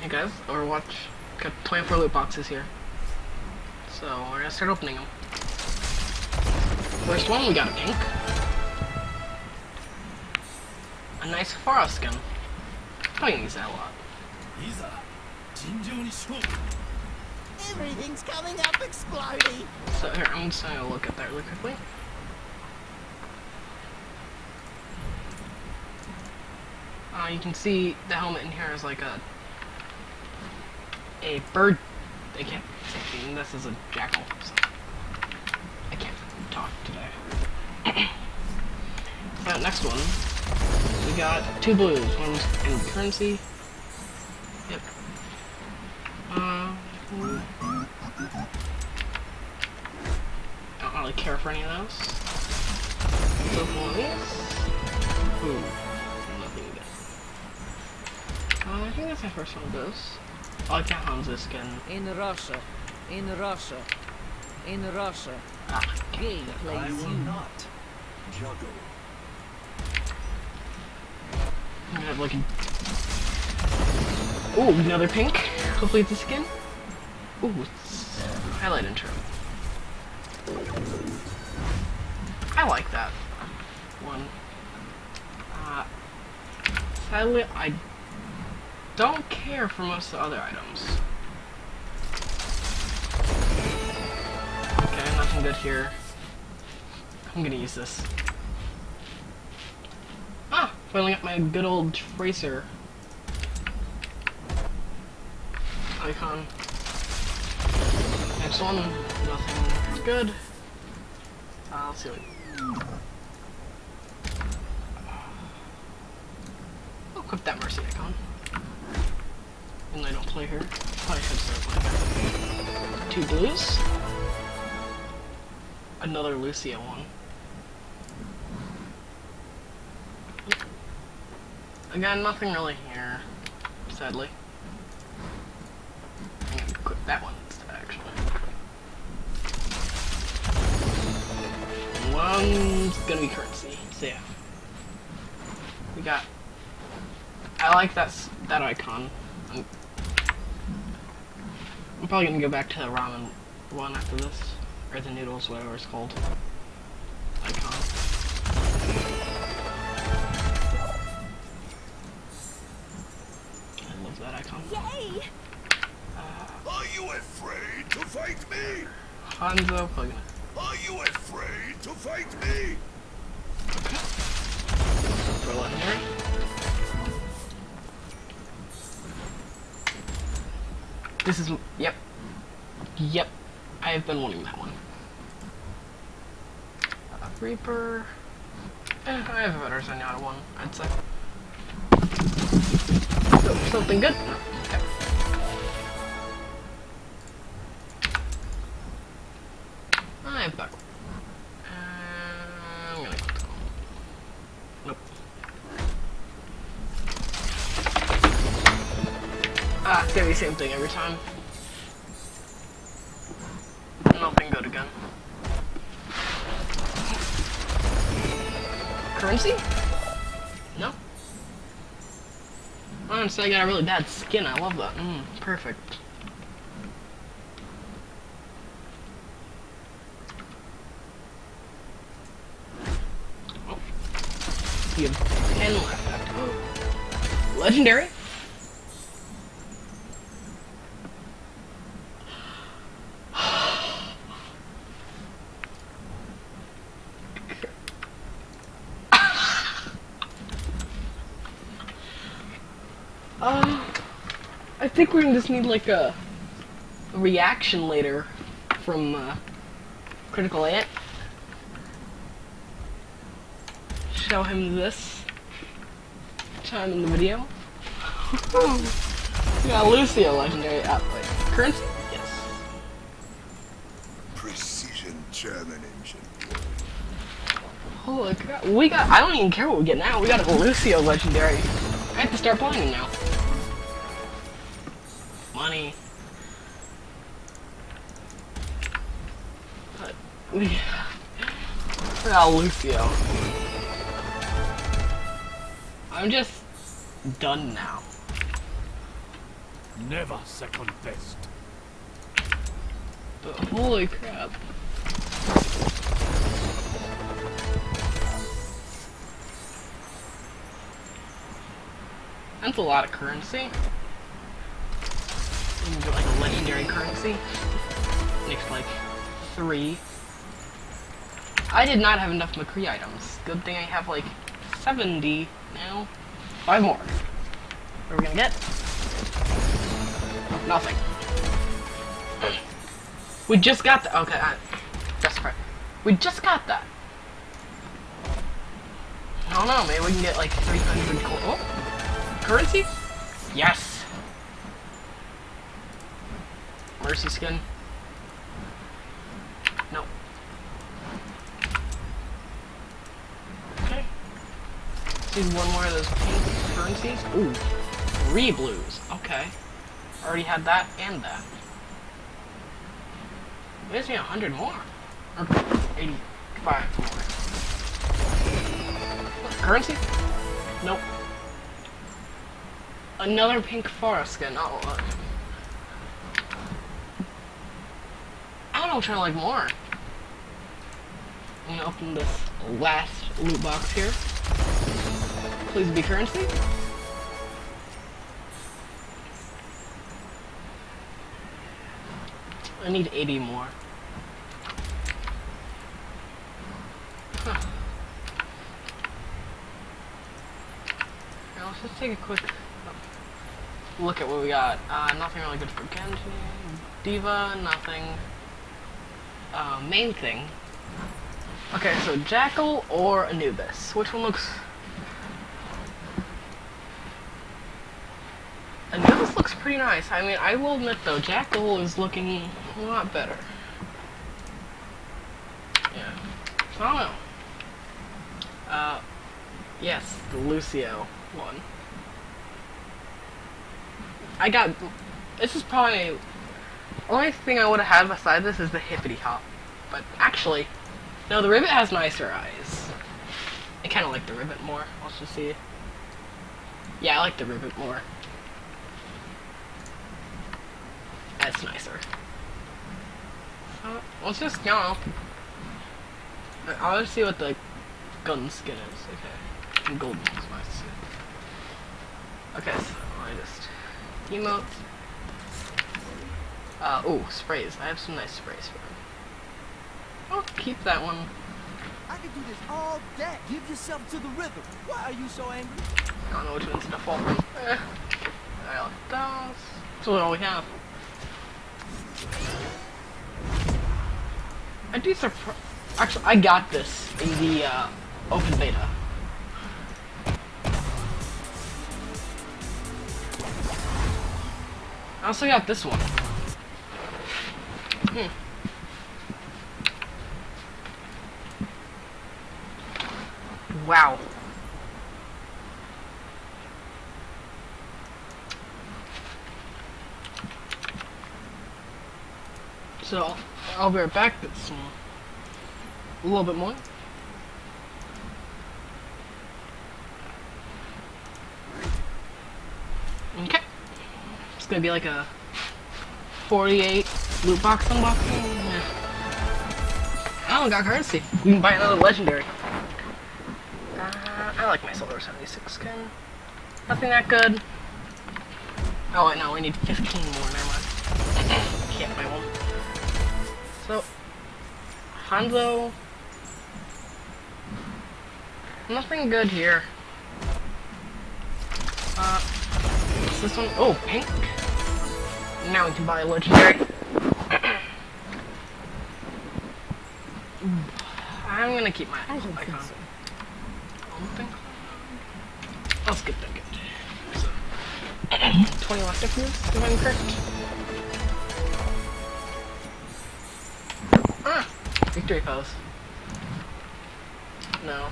Hey guys, OverWatch. Got 24 loot boxes here. So we're gonna start opening them. First one, we got a pink. A nice Pharaoh skin. I can use that a lot. Everything's coming up exploding. So here, I'm just gonna look at that really quickly. You can see the helmet in here is like a bird. I can't say this is a jackal, so I can't talk today. So next one, we got two blues. One's in currency. Yep. I don't really care for any of those. So one of these. Ooh, nothing good. I think that's my first one of those. Oh, I can't Hamza skin. In Russia, game plays you. Not juggle. I'm gonna have like a... Ooh, another pink. Hopefully it's a skin. Ooh, it's highlight intro. I like that one. Sadly, I don't care for most of the other items. Okay, nothing good here. I'm gonna use this. Ah, finally got my good old tracer icon. Next one, nothing good. Let's see what. I'll equip that mercy icon. And I don't play her. Probably should start playing her. Two blues. Another Lucia one. Again, nothing really here, sadly. I'm gonna equip that one instead, actually. One's gonna be currency, so yeah. We got... I like that icon. I'm probably gonna go back to the ramen one after this. Or the noodles, whatever it's called. Icon. I love that icon. Yay! Are you afraid to fight me? Hanzo, plug in it. Are you afraid to fight me? For legendary. This is, yep. Yep. I have been wanting that one. Reaper. I have a better Zenyatta one, I'd say. So, something good? No. Okay. I have that one. I'm gonna click that one. Nope. It's gonna be the same thing every time. Nothing good again. Currency? No. Honestly, I got a really bad skin. I love that. Perfect. Oh. You have 10 left. Legendary? I think we're gonna just need like a reaction later from Critical Ant. Show him this time in the video. We got Lucia legendary output. Currency? Yes. Precision German engine. Holy crap. We got, I don't even care what we get now. We got a Lucia legendary. I have to start playing him now. Money. But we got Lucio. I'm just done now. Never second best. But holy crap. That's a lot of currency. You can get like a legendary currency. Makes like 3. I did not have enough McCree items. Good thing I have like 70 now. 5 more. What are we gonna get? Nothing. We just got that. Okay, that's right. We just got that. I don't know, maybe we can get like 300 gold. Oh, currency? Yes. Mercy skin. No. Okay. See one more of those pink currencies. Ooh, 3 blues. Okay. Already had that and that. Gives me 100 more. Or 85 more. What, currency? Nope. Another pink forest skin. Oh, I don't know which one I like more. I'm gonna open this last loot box here. Please be currency. I need 80 more. Huh. Now let's just take a quick look at what we got. Nothing really good for Genji. Diva, nothing. Main thing. Okay, so Jackal or Anubis. Which one looks... Anubis looks pretty nice. I mean, I will admit though, Jackal is looking a lot better. Yeah. So I don't know. Yes, the Lucio one. I got... This is probably... Only thing I would have had beside this is the hippity hop. But actually, no, the ribbit has nicer eyes. I kind of like the ribbit more. Let's just see. Yeah, I like the ribbit more. That's nicer. Let's just, you know, I'll just see what the gun skin is. Okay. And golden is nice. Okay, so I just emote. Oh, sprays. I have some nice sprays for him. I'll keep that one. I could do this all day. Give yourself to the rhythm. Why are you so angry? I don't know which one's to fall from. I like those. That's all we have. I do surprise. Actually, I got this in the open beta. I also got this one. Wow. So, I'll be right back. It's a little bit more. Okay. It's gonna be like a 48 loot box unboxing. Yeah. I don't got currency. We can buy another legendary. I like my Silver 76 skin. Nothing that good. Oh wait, no, we need 15 more. Never mind. Can't buy one. So, Hanzo. Nothing good here. What's this one? Oh, pink. Now we can buy a legendary. I'm gonna keep my icon. So. Let's get that good. So, 20 left of moves, if I'm correct. Victory pose. No.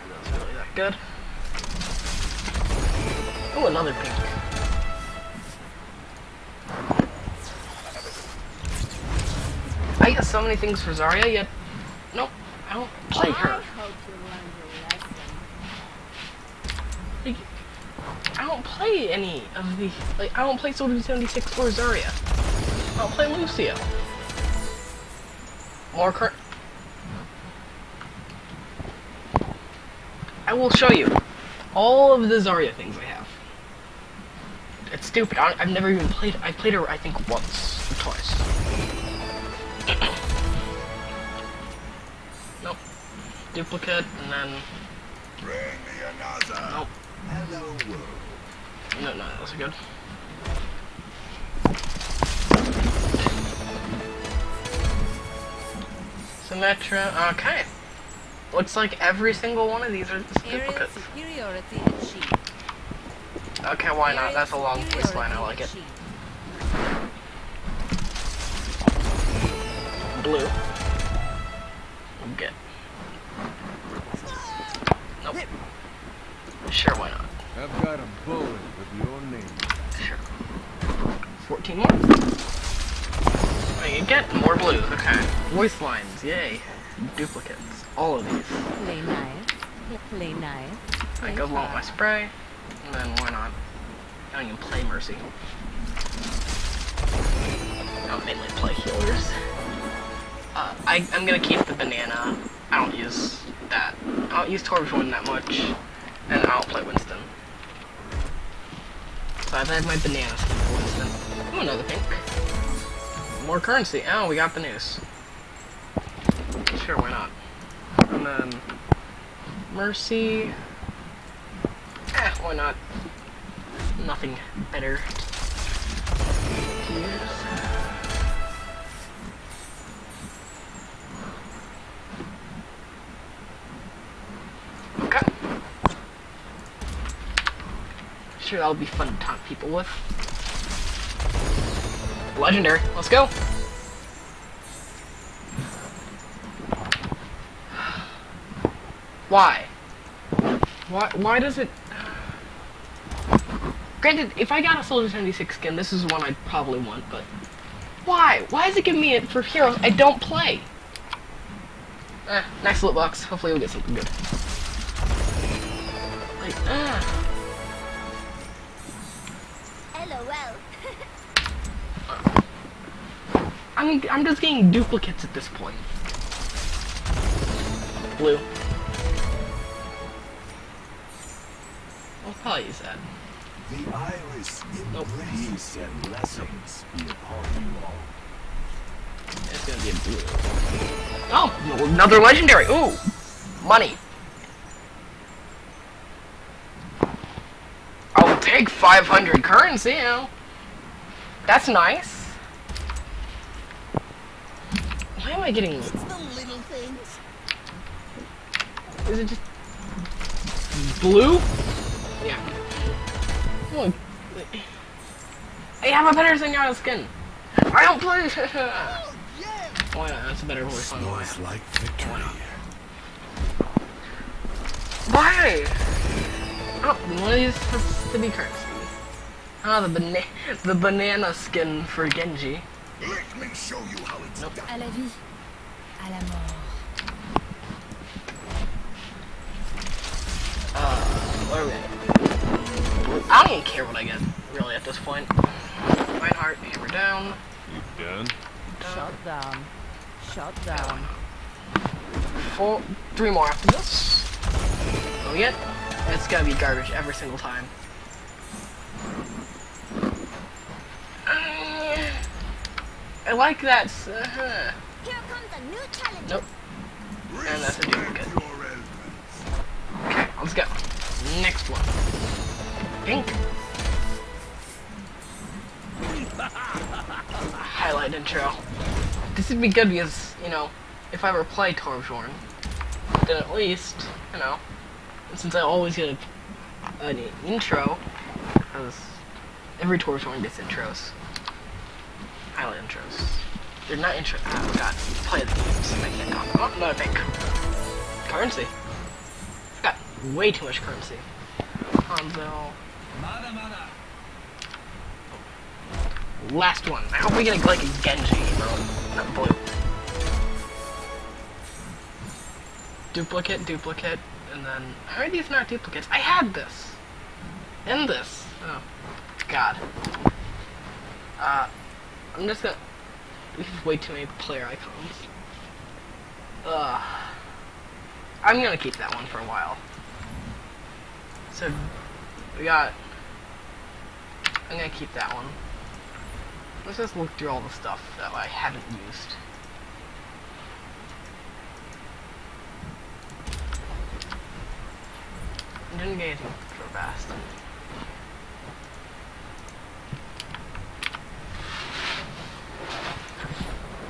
That wasn't really that good. Oh, another pink. I get so many things for Zarya, yet nope, I don't play her. I hope you learned your lesson. I I don't play any of the, like, I don't play Soldier 76 or Zarya. I don't play Lucio. More current. I will show you all of the Zarya things I have. It's stupid. I've never even played. I played her, I think, once or twice. Nope. Duplicate, and then. Bring me another. Nope. Hello world. No, those are good. Symmetra. Okay. Looks like every single one of these are just Aerial duplicates. superiority achieved. Okay, why not? That's a long waistline. I like it. Blue. Okay. Nope. Sure, why not? I've got a bullet with your name. Sure. 14 more. You get more blues. Okay. Voice lines. Yay. Duplicates. All of these. Play nice. Play nice. I go along with my spray. And then why not? I don't even play Mercy. I don't mainly play healers. I'm gonna keep the banana. I don't use that. I don't use Torbjorn that much. And I don't play Winston. So I've had my banana skin for Winston. Ooh, another pink. More currency. Oh, we got the news. Sure, why not? And then Mercy. Why not? Nothing better to use. Okay. Sure, that'll be fun to taunt people with. Legendary. Let's go. Why? Why does it... Granted, if I got a Soldier 76 skin, this is one I'd probably want, but... Why? Why is it giving me it for heroes I don't play? Nice loot box. Hopefully we'll get something good. Like, LOL. I'm just getting duplicates at this point. Blue. I'll probably use that. The iris Nope. embrace and blessings be upon you all. It's gonna be a blue. Oh, no, another legendary. Ooh, money. I'll take 500 currency. You know, that's nice. Why am I getting? It's the little things. Is it just blue? Yeah. Look, I have a better Zenyatta skin. I don't play. Oh, yeah. Why not? That's a better voice line. Why? Smells like victory. Why? Oh, one of these has to be currency. Ah, the banana skin for Genji. Let me show you how it's Nope. done. À la vie, à la mort. What are we at? I don't even care what I get, really, at this point. Reinhardt, hammer down. You done? Shut down. Shut down. 3 more after this. What we get? It's gotta be garbage every single time. I like that. Here comes a new challenge. Nope. And that's a duplicate. Respect your elders. Okay, let's go. Next one. Pink. Highlight intro. This would be good because, you know, if I ever play Torbjorn, then at least, you know, since I always get an intro, because every Torbjorn gets intros. Highlight intros. They're not intro. Oh god, play the games. I can't talk. Oh, no, I think. Currency. I've got way too much currency. Hanzo. Last one. I hope we get like a Genji, bro. Not blue. Duplicate, and then... How are these not duplicates? I had this! end this. Oh, God. I'm just gonna... We have way too many player icons. I'm gonna keep that one for a while. So, we got... I'm gonna keep that one. Let's just look through all the stuff that I haven't used. I didn't get anything for fast.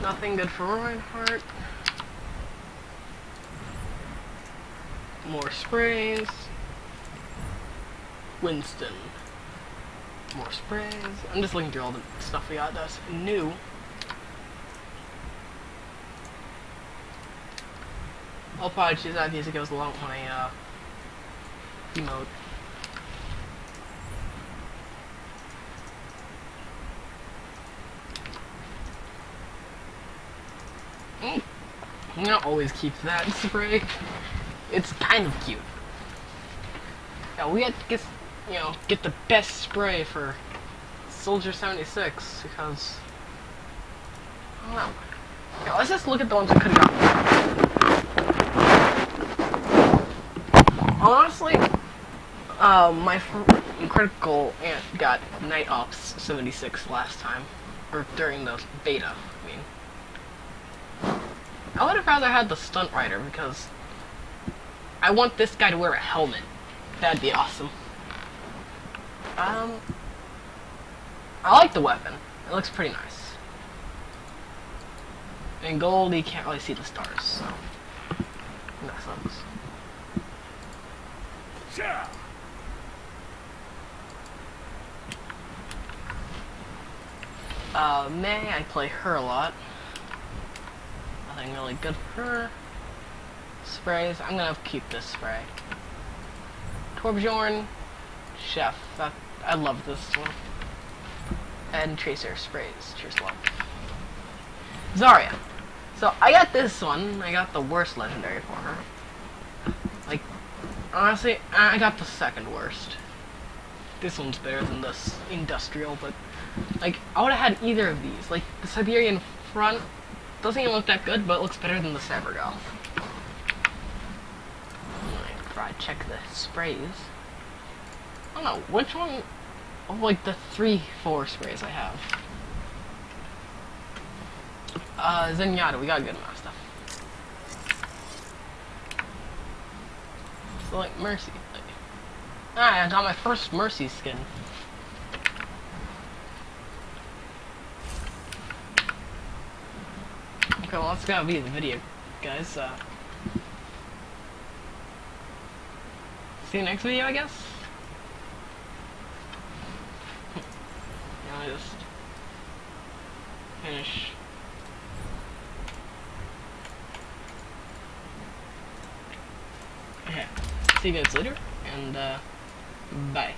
Nothing good for Reinhardt. More sprays. Winston. More sprays. I'm just looking through all the stuff we got that's new. I'll probably choose that because it goes along with my emote. I'm gonna always keep that spray. It's kind of cute. Yeah, we had to get, get the best spray for Soldier 76 because I don't know. Yeah, let's just look at the ones we could have gotten. Honestly, my critical aunt got Night Ops 76 last time, or during the beta. I mean, I would have rather had the Stunt Rider because I want this guy to wear a helmet. That'd be awesome. I like the weapon. It looks pretty nice. In gold, you can't really see the stars, so that sucks. Yeah. May, I play her a lot. Nothing really good for her. Sprays, I'm gonna keep this spray. Torbjorn, Chef, I love this one. And Tracer sprays, cheers love. Zarya. So I got this one, I got the worst legendary for her. Like, honestly, I got the second worst. This one's better than this industrial, but like, I would have had either of these. Like, the Siberian front doesn't even look that good, but it looks better than the Sabergal. I check the sprays. I don't know, which one of like the 3-4 sprays I have. Zenyatta, we got a good amount of stuff. So like Mercy. I got my first Mercy skin. Okay, well that's gotta be the video, guys. See you next video, I guess? Now I just finish. Okay, see you guys later, and bye.